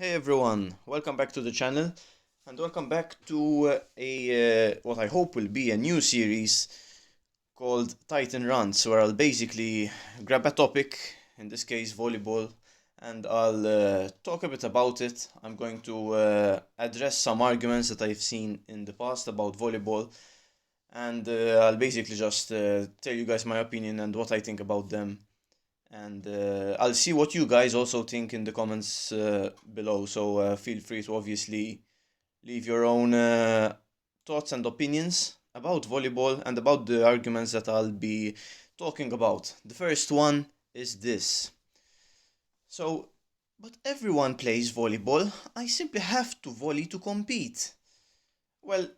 Hey everyone, welcome back to the channel and welcome back to a what I hope will be a new series called Titan Rants, where I'll basically grab a topic, in this case volleyball, and I'll talk a bit about it. I'm going to address some arguments that I've seen in the past about volleyball, and I'll basically just tell you guys my opinion and what I think about them. And I'll see what you guys also think in the comments below. So feel free to obviously leave your own thoughts and opinions about volleyball and about the arguments that I'll be talking about. The first one is this. So, but everyone plays volleyball. I simply have to volley to compete. Well,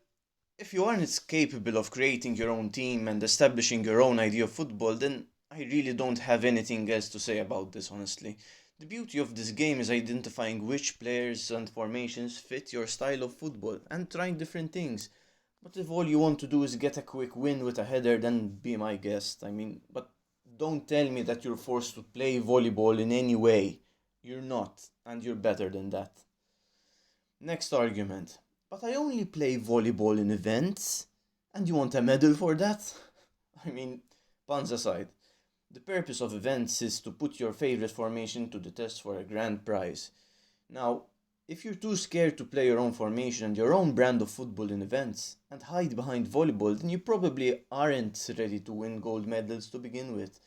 if you aren't capable of creating your own team and establishing your own idea of football, then I really don't have anything else to say about this, honestly. The beauty of this game is identifying which players and formations fit your style of football and trying different things. But if all you want to do is get a quick win with a header, then be my guest. But don't tell me that you're forced to play volleyball in any way. You're not, and you're better than that. Next argument. But I only play volleyball in events, and you want a medal for that? I mean, puns aside, the purpose of events is to put your favorite formation to the test for a grand prize. Now, if you're too scared to play your own formation and your own brand of football in events, and hide behind volleyball, then you probably aren't ready to win gold medals to begin with.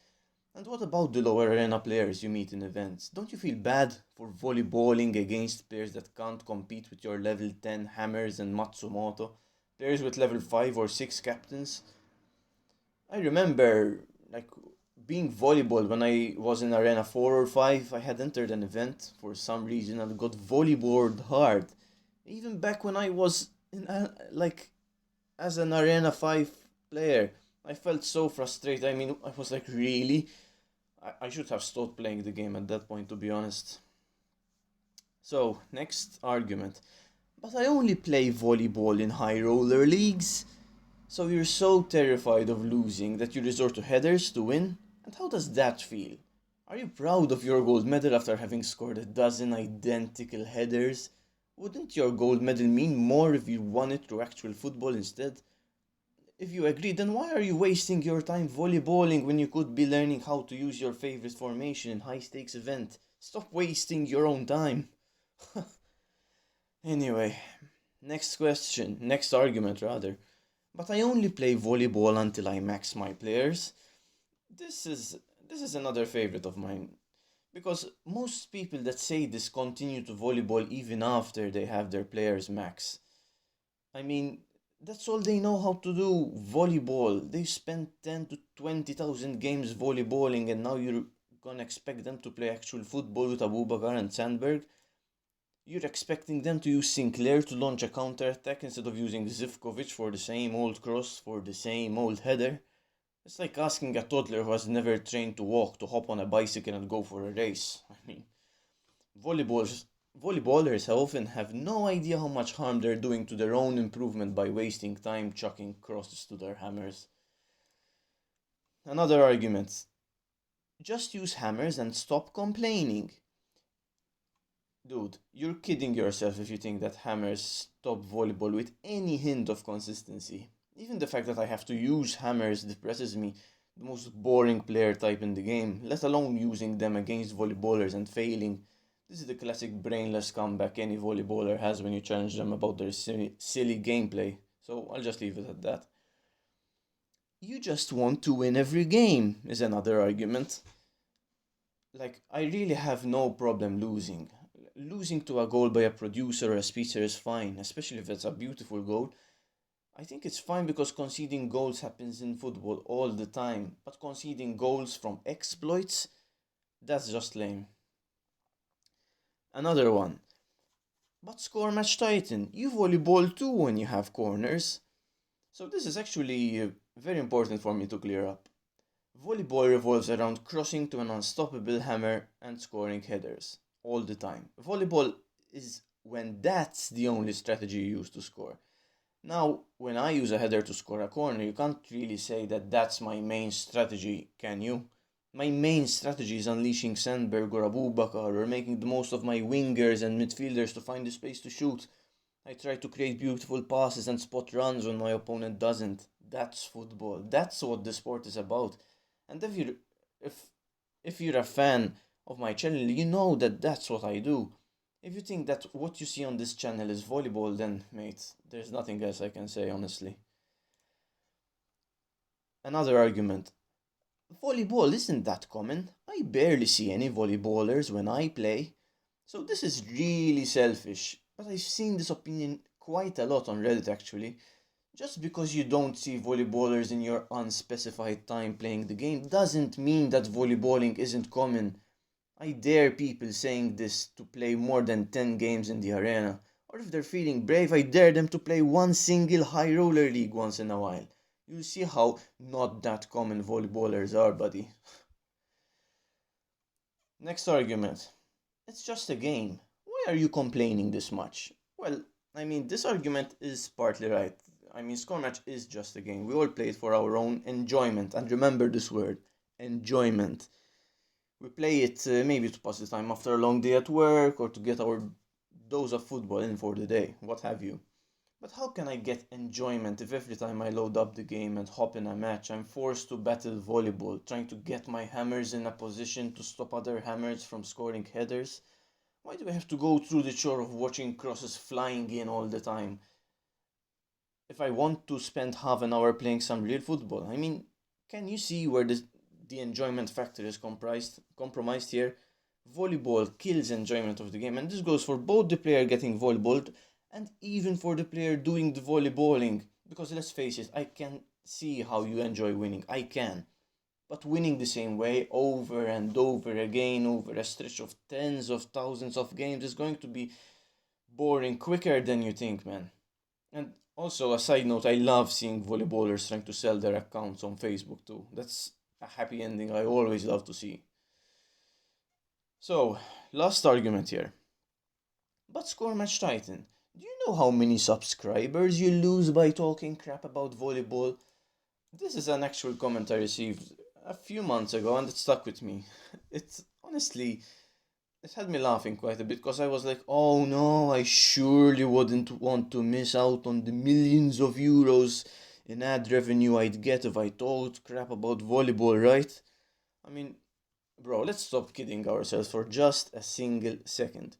And what about the lower arena players you meet in events? Don't you feel bad for volleyballing against players that can't compete with your level 10 hammers and Matsumoto? Players with level 5 or 6 captains? I remember, like, being volleyball when I was in Arena 4 or 5. I had entered an event for some reason and got volleyballed hard. Even back when I was as an Arena 5 player, I felt so frustrated. I was like, really? I should have stopped playing the game at that point, to be honest. So, next argument. But I only play volleyball in high roller leagues. So you're so terrified of losing that you resort to headers to win? And how does that feel? Are you proud of your gold medal after having scored a dozen identical headers? Wouldn't your gold medal mean more if you won it through actual football instead? If you agree, then why are you wasting your time volleyballing when you could be learning how to use your favorite formation in high stakes event? Stop wasting your own time. Anyway, next argument rather. But I only play volleyball until I max my players. This is this is another favorite of mine. Because most people that say this continue to volleyball even after they have their players max. I mean, that's all they know how to do, volleyball. They spent 10 to 20,000 games volleyballing and now you're gonna expect them to play actual football with Abubakar and Sandberg? You're expecting them to use Sinclair to launch a counter attack instead of using Zivkovic for the same old cross for the same old header? It's like asking a toddler who has never trained to walk to hop on a bicycle and go for a race. Volleyballers, volleyballers often have no idea how much harm they're doing to their own improvement by wasting time chucking crosses to their hammers. Another argument. Just use hammers and stop complaining. Dude, you're kidding yourself if you think that hammers stop volleyball with any hint of consistency. Even the fact that I have to use hammers depresses me, the most boring player type in the game, let alone using them against volleyballers and failing. This is the classic brainless comeback any volleyballer has when you challenge them about their silly gameplay. So I'll just leave it at that. You just want to win every game, is another argument. Like, I really have no problem losing. Losing to a goal by a producer or a speedster is fine, especially if it's a beautiful goal. I think it's fine because conceding goals happens in football all the time, but conceding goals from exploits, that's just lame. Another one. But score match Titan, you volleyball too when you have corners. So this is actually very important for me to clear up. Volleyball revolves around crossing to an unstoppable hammer and scoring headers all the time. Volleyball is when that's the only strategy you use to score. Now, when I use a header to score a corner, you can't really say that that's my main strategy, can you? My main strategy is unleashing Sandberg or Abubakar or making the most of my wingers and midfielders to find the space to shoot. I try to create beautiful passes and spot runs when my opponent doesn't. That's football. That's what the sport is about. And if if you're a fan of my channel, you know that that's what I do. If you think that what you see on this channel is volleyball, then mate, there's nothing else I can say honestly. Another argument. Volleyball isn't that common. I barely see any volleyballers when I play. So this is really selfish, but I've seen this opinion quite a lot on Reddit actually. Just because you don't see volleyballers in your unspecified time playing the game doesn't mean that volleyballing isn't common. I dare people saying this to play more than 10 games in the arena. Or if they're feeling brave, I dare them to play one single high roller league once in a while. You'll see how not that common volleyballers are, buddy. Next argument. It's just a game. Why are you complaining this much? Well, this argument is partly right. Score match is just a game. We all play it for our own enjoyment. And remember this word enjoyment. We play it maybe to pass the time after a long day at work or to get our dose of football in for the day, what have you. But how can I get enjoyment if every time I load up the game and hop in a match, I'm forced to battle volleyball, trying to get my hammers in a position to stop other hammers from scoring headers? Why do I have to go through the chore of watching crosses flying in all the time? If I want to spend half an hour playing some real football, can you see where the enjoyment factor is compromised here? Volleyball kills enjoyment of the game, and this goes for both the player getting volleyballed and even for the player doing the volleyballing. Because let's face it, I can see how you enjoy winning. I can. But winning the same way over and over again over a stretch of tens of thousands of games is going to be boring quicker than you think, man. And also, a side note, I love seeing volleyballers trying to sell their accounts on Facebook too. That's a happy ending I always love to see. So, last argument here. But Score Match Titan, do you know how many subscribers you lose by talking crap about volleyball? This is an actual comment I received a few months ago and it stuck with me. It honestly, it had me laughing quite a bit because I was like, oh no, I surely wouldn't want to miss out on the millions of euros in ad revenue I'd get if I talked crap about volleyball, right? I mean, bro, let's stop kidding ourselves for just a single second.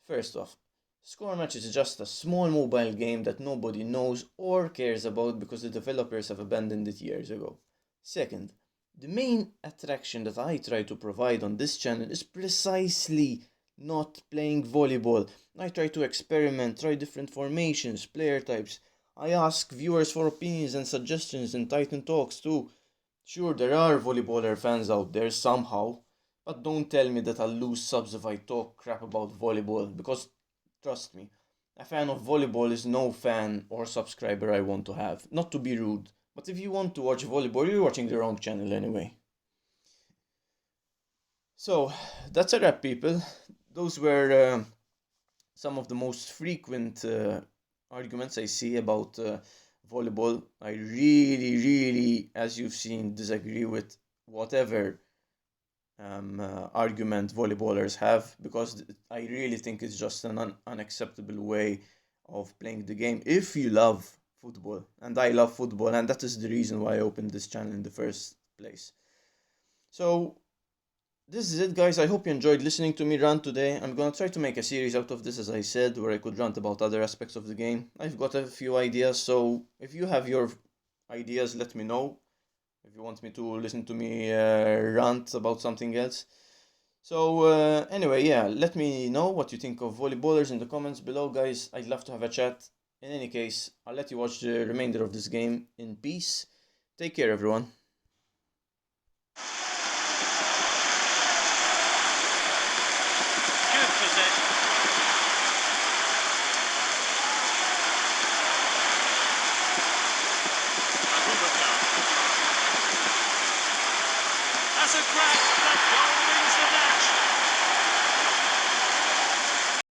First off, Score Match is just a small mobile game that nobody knows or cares about because the developers have abandoned it years ago. Second, the main attraction that I try to provide on this channel is precisely not playing volleyball. I try to experiment, try different formations, player types. I ask viewers for opinions and suggestions in Titan Talks too. Sure, there are volleyballer fans out there somehow, but don't tell me that I'll lose subs if I talk crap about volleyball, because trust me, a fan of volleyball is no fan or subscriber I want to have. Not to be rude, but if you want to watch volleyball, you're watching the wrong channel anyway. So, that's a wrap, people. Those were some of the most frequent arguments I see about volleyball. I really, really, as you've seen, disagree with whatever argument volleyballers have because I really think it's just an unacceptable way of playing the game if you love football. And I love football, and that is the reason why I opened this channel in the first place. So, this is it, guys. I hope you enjoyed listening to me rant today. I'm gonna try to make a series out of this, as I said, where I could rant about other aspects of the game. I've got a few ideas, so if you have your ideas, let me know. If you want me to listen to me rant about something else. So, anyway, yeah, let me know what you think of volleyballers in the comments below, guys. I'd love to have a chat. In any case, I'll let you watch the remainder of this game in peace. Take care, everyone.